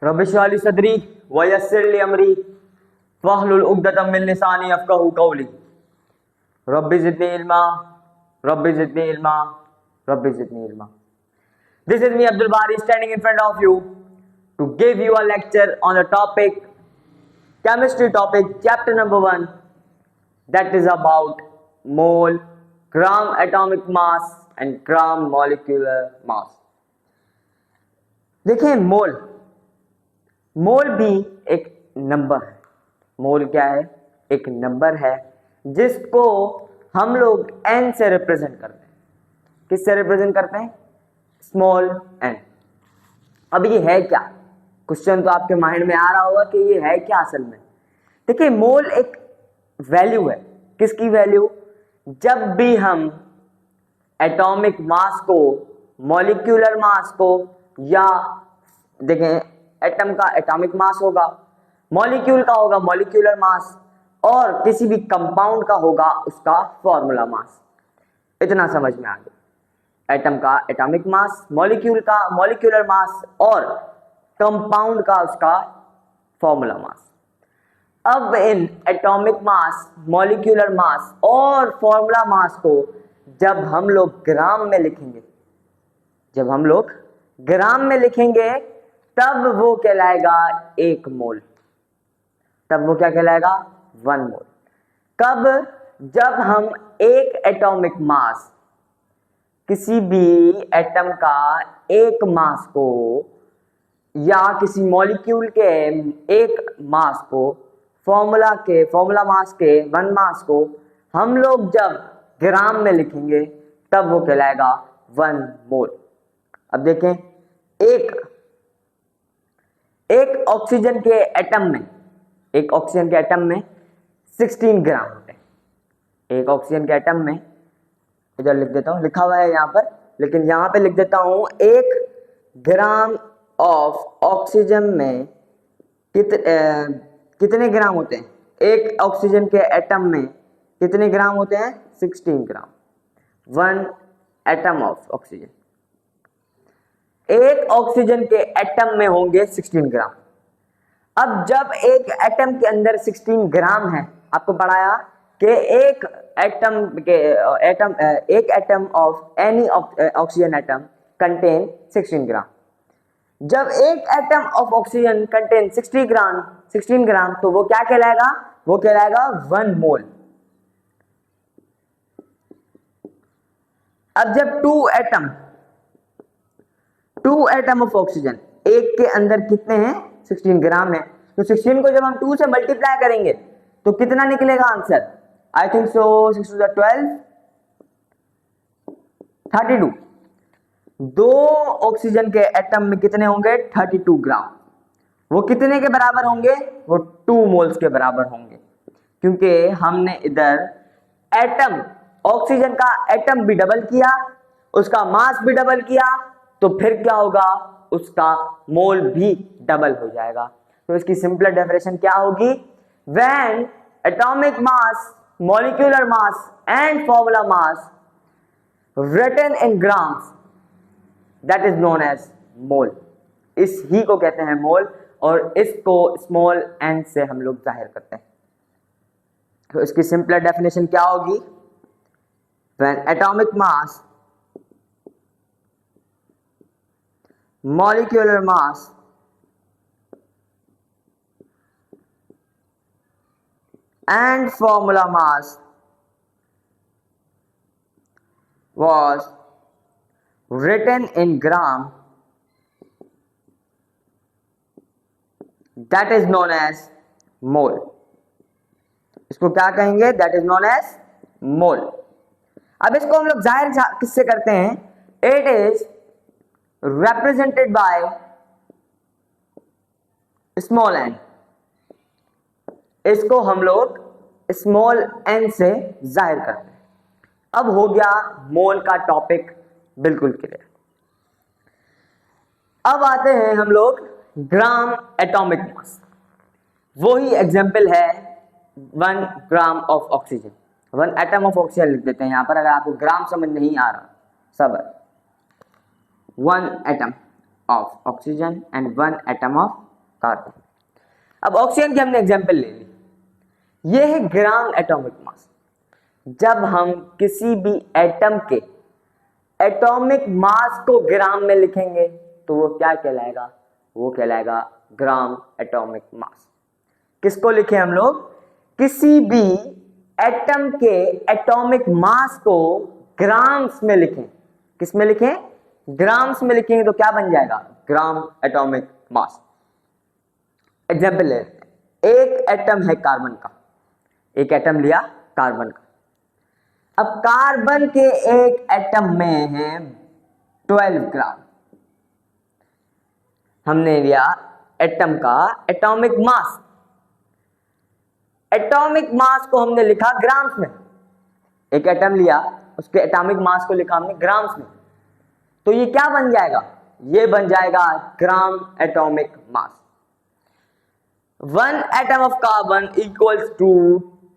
Rabbi इश्रह ली सदरी व यस्सिर ली अमरी वहलुल उक़दतम मिन लिसानी यफ़क़हू क़ौली rabbi ज़िदनी इल्मा rabbi ज़िदनी इल्मा rabbi ज़िदनी इल्मा। This is me Abdul Bari standing in front of you to give you a lecture on the topic chemistry topic chapter number 1, that is about mole, gram atomic mass and gram molecular mass। देखिए मोल भी एक number है। मोल क्या है? एक number है जिसको हम लोग n से रिप्रेजेंट करते हैं। किससे रिप्रेजेंट करते हैं? Small n। अब ये है क्या? क्वेश्चन तो आपके माइंड में आ रहा होगा कि ये है क्या असल में। देखिए मोल एक वैल्यू है। किसकी वैल्यू? जब भी हम एटॉमिक मास को, मॉलिक्यूलर मास को, या देखें एटम का एटॉमिक मास होगा, मॉलिक्यूल का होगा मॉलिक्यूलर मास, और किसी भी कंपाउंड का होगा उसका फॉर्मूला मास। इतना समझ में आ गया। एटम का एटॉमिक मास, मॉलिक्यूल का मॉलिक्यूलर मास, और कंपाउंड का उसका फॉर्मूला मास। अब इन एटॉमिक मास, मॉलिक्यूलर मास और फॉर्मूला मास को जब हम लोग ग्राम में लिखेंगे, जब हम लोग ग्राम में लिखेंगे तब वो कहलाएगा 1 मोल। तब वो क्या कहलाएगा? 1 मोल। कब? जब हम एक एटॉमिक मास, किसी भी एटम का एक मास को या किसी मॉलिक्यूल के एक मास को, फॉर्मूला मास के 1 मास को हम लोग जब ग्राम में लिखेंगे तब वो कहलाएगा 1 मोल। अब देखें एक ऑक्सीजन के एटम में 16 ग्राम होते हैं। एक ऑक्सीजन के एटम में, इधर लिख देता हूं, लिखा हुआ है यहां पर, लेकिन यहां पे लिख देता हूं 1 ग्राम ऑफ ऑक्सीजन में कितने ग्राम होते हैं? एक ऑक्सीजन के एटम में कितने ग्राम होते हैं? 16 ग्राम। 1 एटम ऑफ ऑक्सीजन, एक ऑक्सीजन के एटम में होंगे 16 ग्राम। अब जब एक एटम के अंदर 16 ग्राम है, आपको पढ़ाया कि एक atom of any oxygen atom contain 16 ग्राम। जब एक एटम ऑफ ऑक्सीजन कंटेन 16 ग्राम तो वो क्या कहलाएगा? वो कहलाएगा 1 मोल। अब जब 2 एटम ऑफ ऑक्सीजन, एक के अंदर कितने हैं? 16 ग्राम है, तो 16 को जब हम 2 से मल्टीप्लाई करेंगे तो कितना निकलेगा answer? I think so 6 to the 12, 32। 2 oxygen के एटम में कितने होंगे? 32 ग्राम। वो कितने के बराबर होंगे? वो 2 मोल्स के बराबर होंगे, क्योंकि हमने इधर एटम, ऑक्सीजन का एटम भी डबल किया, उसका मास भी डबल किया, तो फिर क्या होगा? उसका मोल भी डबल हो जाएगा। तो इसकी सिंपल डेफिनेशन क्या होगी? When atomic mass, molecular mass and formula mass written in grams, that is known as mole. इस ही को कहते हैं मोल, और इसको स्मॉल n से हम लोग जाहिर करते हैं। तो इसकी सिंपल डेफिनेशन क्या होगी? When atomic mass, molecular mass and formula mass was written in gram, that is known as mole। इसको क्या कहेंगे? that is known as mole। अब इसको हम लोग जाहिर किससे करते हैं? it is represented by small n। इसको हम लोग स्मॉल n से जाहिर करते हैं। अब हो गया मोल का टॉपिक बिल्कुल क्लियर। अब आते हैं हम लोग ग्राम एटॉमिक मास। वही एग्जाम्पल है 1 gram of oxygen, 1 atom of oxygen लिख देते हैं यहां पर, अगर आपको ग्राम समझ नहीं आ रहा। सबर 1 atom of oxygen and 1 atom of carbon. अब ऑक्सीजन की हमने एग्जांपल ले ली, ये है ग्राम एटॉमिक मास। जब हम किसी भी एटम के एटॉमिक मास को ग्राम में लिखेंगे तो वो क्या कहलाएगा, वो कहलाएगा ग्राम एटॉमिक मास। किसको लिखे हम लोग, किसी भी एटम के एटॉमिक मास को ग्राम्स में लिखें। किस में लिखें, ग्राम्स में लिखेंगे तो क्या बन जाएगा, ग्राम एटॉमिक मास। एग्जाम्पल ले, एक एटम है कार्बन का, एक एटम लिया कार्बन का। अब कार्बन के एक एटम में है 12 ग्राम। हमने लिया एटम का एटॉमिक मास, एटॉमिक मास को हमने लिखा ग्राम्स में। एक एटम लिया, उसके एटॉमिक मास को लिखा हमने ग्राम्स में, तो ये क्या बन जाएगा, ये बन जाएगा ग्राम atomic mass. 1 atom of carbon equals to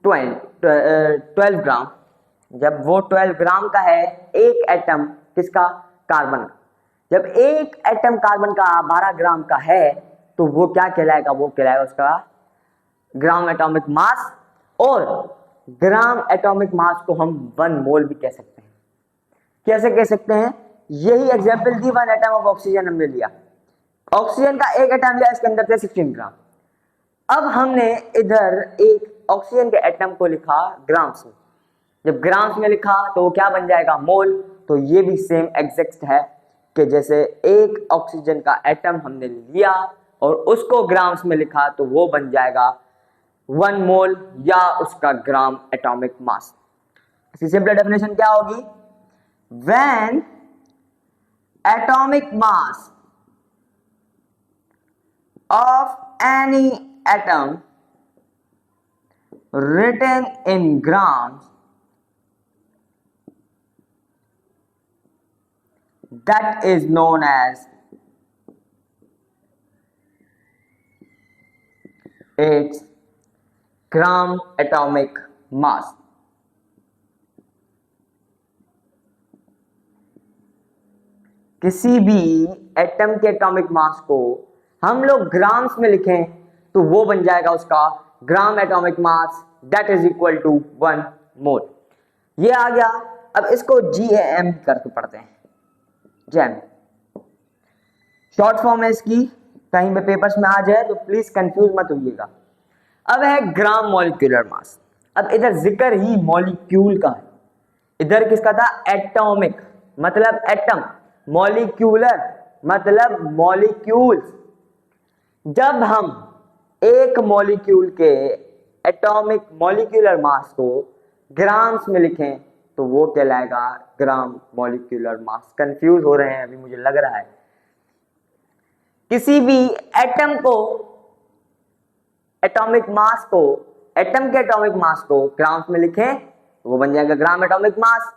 12 ग्राम। जब वो 12 ग्राम का है एक एटम, किसका, कार्बन का। जब एक एटम कार्बन का 12 ग्राम का है तो वो क्या कहलाएगा, वो कहलाएगा उसका ग्राम एटॉमिक मास। और ग्राम एटॉमिक मास को हम 1 मोल भी कह सकते हैं। कैसे कह सकते हैं, यही example the, 1 atom of oxygen हमने लिया, ऑक्सीजन का एक एटम लिया, इसके अंदर थे 16 ग्राम। अब हमने इधर एक ऑक्सीजन के एटम को लिखा ग्राम्स में। जब ग्राम्स में लिखा तो वो क्या बन जाएगा, मोल। तो ये भी सेम एग्जैक्ट है कि जैसे एक ऑक्सीजन का एटम हमने लिया और उसको ग्राम्स में लिखा तो वो बन जाएगा 1 मोल या उसका ग्राम एटॉमिक मास। इसकी सिंपल डेफिनेशन क्या होगी, when atomic mass of any atom written in grams that is known as its gram atomic mass। किसी भी एटम के एटॉमिक मास को हम लोग ग्राम्स में लिखें तो वो बन जाएगा उसका gram atomic mass, that is equal to 1 mole. ये आ गया। अब इसको GAM करके पढ़ते हैं, जैम शॉर्ट फॉर्म है इसकी, कहीं पे पेपर्स में आ जाए तो प्लीज कंफ्यूज मत होइएगा। अब है ग्राम मॉलिक्यूलर मास। अब इधर जिक्र ही मॉलिक्यूल का है, इधर किसका था, एटॉमिक मतलब एटम, मॉलिक्यूलर मतलब मॉलिक्यूल्स। जब हम एक मॉलिक्यूल के एटॉमिक मॉलिक्यूलर मास को ग्राम्स में लिखें तो वो कहलाएगा ग्राम मॉलिक्यूलर मास। कंफ्यूज हो रहे हैं अभी, मुझे लग रहा है। किसी भी एटम को एटॉमिक मास को, एटम के एटॉमिक मास को ग्राम्स में लिखें तो वो बन जाएगा ग्राम एटॉमिक मास।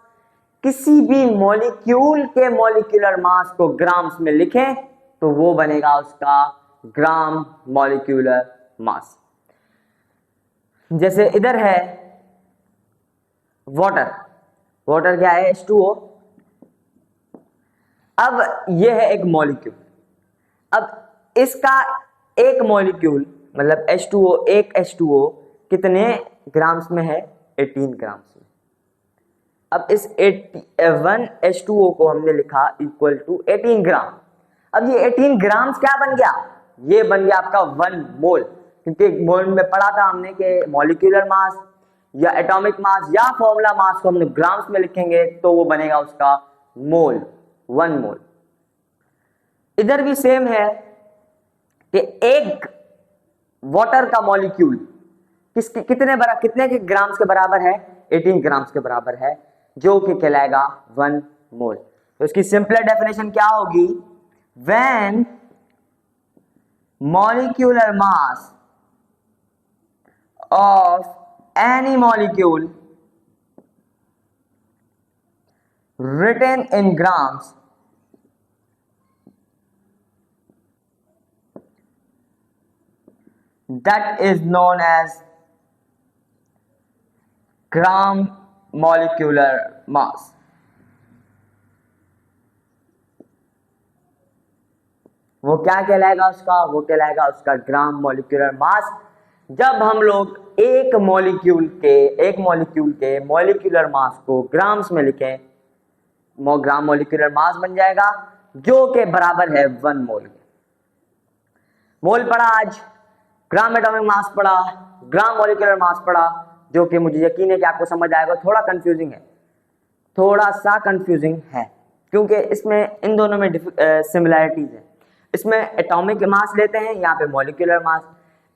किसी भी मॉलिक्यूल के मॉलिक्यूलर मास को ग्राम्स में लिखें तो वो बनेगा उसका ग्राम मॉलिक्यूलर मास। जैसे इधर है वाटर, वाटर क्या है, H2O। अब ये है एक मॉलिक्यूल, अब इसका एक मॉलिक्यूल मतलब H2O, एक H2O कितने ग्राम्स में है, 18 ग्राम्स में। अब इस 1 H2O को हमने लिखा इक्वल टू 18 ग्राम। अब ये 18 ग्राम्स क्या बन गया, ये बन गया आपका 1 मोल, क्योंकि मोल में पढ़ा था हमने कि मॉलिक्यूलर मास या एटॉमिक मास या फॉर्मूला मास को हमने ग्राम्स में लिखेंगे तो वो बनेगा उसका मोल, 1 मोल। इधर भी सेम है कि एक वाटर का मॉलिक्यूल कितने के ग्राम्स के बराबर है, 18 ग्राम्स के बराबर है, जो कि कहलाएगा 1 मोल। तो इसकी सिंपल डेफिनेशन क्या होगी, when molecular mass of any molecule written in grams that is known as gram molecular mass। वो क्या कहलाएगा उसका, वो कहलाएगा उसका ग्राम मॉलिक्यूलर मास। जब हम लोग एक मॉलिक्यूल के मॉलिक्यूलर मास को ग्राम्स में लिखें, ग्राम मॉलिक्यूलर मास बन जाएगा, जो के बराबर है 1 मोल के। मोल पढ़ा आज, ग्राम एटॉमिक मास पढ़ा, ग्राम मॉलिक्यूलर मास पढ़ा, जो कि मुझे यकीन है कि आपको समझ आएगा। थोड़ा कंफ्यूजिंग है, थोड़ा सा कंफ्यूजिंग है, क्योंकि इसमें इन दोनों में सिमिलैरिटीज है। इसमें एटॉमिक मास लेते हैं, यहाँ पे मॉलिक्यूलर मास।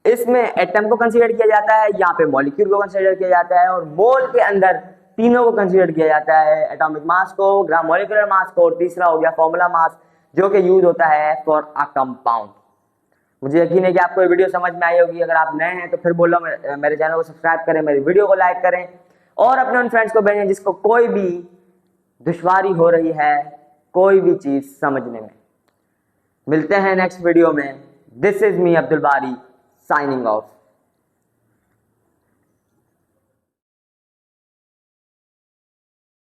इसमें एटम को कंसीडर किया जाता है, यहाँ पे मॉलिक्यूल को कंसीडर किया जाता है, और मोल के अंदर तीनों को कंसीडर किया जाता है, एटॉमिक मास को, ग्राम मॉलिक्यूलर मास को, और तीसरा हो गया फॉर्मूला मास, जो कि यूज होता है फॉर अ कंपाउंड। मुझे यकीन है कि आपको ये वीडियो समझ में आई होगी। अगर आप नए हैं तो फिर बोलो मेरे चैनल को सब्सक्राइब करें, मेरी वीडियो को लाइक करें, और अपने उन फ्रेंड्स को भेजें जिसको कोई भी दुश्वारी हो रही है कोई भी चीज समझने में। मिलते हैं नेक्स्ट वीडियो में। दिस इज मी अब्दुल बारी साइनिंग ऑफ।